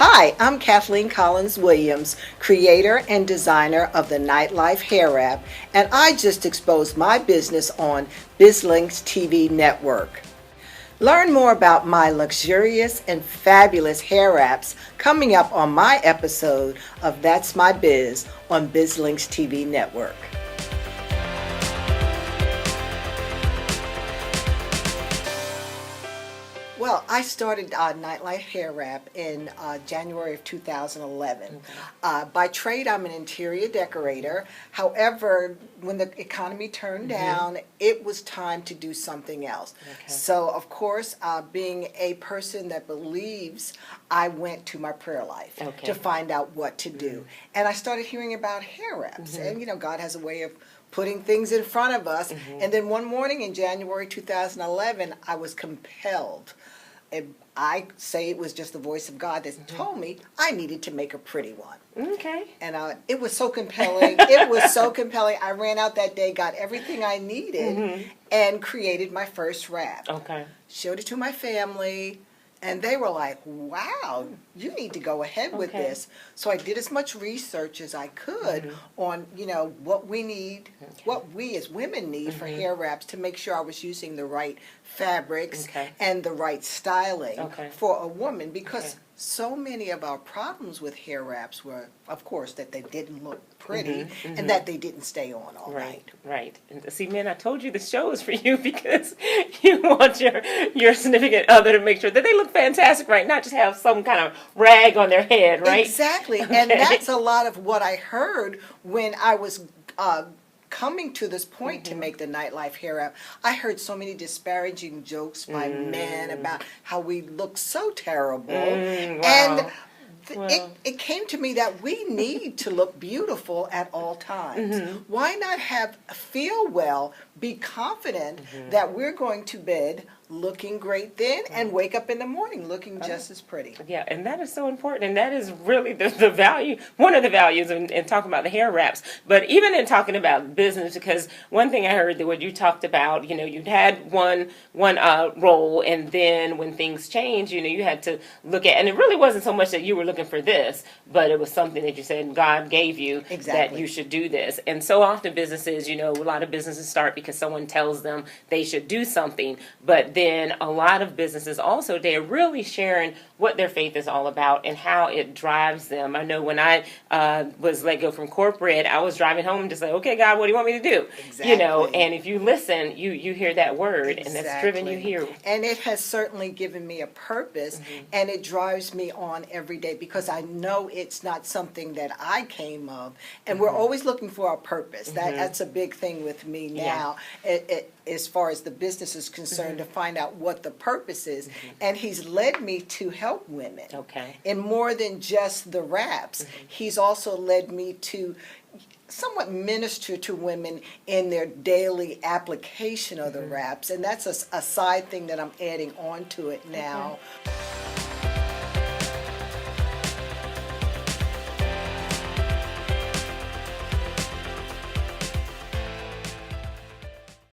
Hi, I'm Kathleen Collins Williams, creator and designer of the Nightlife Hair Wrap, and I just exposed my business on BizLink's TV network. Learn more about my luxurious and fabulous hair wraps coming up on my episode of That's My Biz on BizLink's TV network. Well, I started Nightlife Hair Wrap in January of 2011. By trade, I'm an interior decorator. However, when the economy turned down, it was time to do something else. So, of course, being a person that believes, I went to my prayer life to find out what to do. And I started hearing about hair wraps. And, you know, God has a way of putting things in front of us. And then one morning in January 2011, I was compelled. And I say it was just the voice of God that told me I needed to make a pretty one. And it was so compelling. It was so compelling. I ran out that day, got everything I needed, and created my first wrap. Showed it to my family. And they were like, wow, you need to go ahead with this. So I did as much research as I could on, you know, what we need, what we as women need for hair wraps to make sure I was using the right fabrics and the right styling for a woman. Because so many of our problems with hair wraps were, of course, that they didn't look pretty and that they didn't stay on all night. And see, man, I told you the show is for you because you want your significant other to make sure that they look fantastic, right? Not just have some kind of rag on their head, right? Exactly. And that's a lot of what I heard when I was coming to this point to make the Nightlife Hair Wrap. I heard so many disparaging jokes by men about how we look so terrible. And it came to me that we need to look beautiful at all times. Why not feel well, be confident that we're going to bed looking great then and wake up in the morning looking just as pretty. Yeah, and that is so important, and that is really the value, one of the values in talking about the hair wraps, but even in talking about business, because one thing I heard that what you talked about, you know, you had one role, and then when things changed, you know, you had to look at, and it really wasn't so much that you were looking for this, but it was something that you said God gave you that you should do this. And so often businesses, you know, a lot of businesses start because someone tells them they should do something, but then a lot of businesses also, they're really sharing what their faith is all about and how it drives them. I know when I was let go from corporate, I was driving home to say, okay, God, what do you want me to do? You know, and if you listen, you hear that word, and that's driven you here. And it has certainly given me a purpose, and it drives me on every day because I know it's not something that I came of. And we're always looking for our purpose. That's a big thing with me now. As far as the business is concerned, to find out what the purpose is. And he's led me to help women in more than just the wraps. He's also led me to somewhat minister to women in their daily application of the wraps. And that's a side thing that I'm adding on to it now.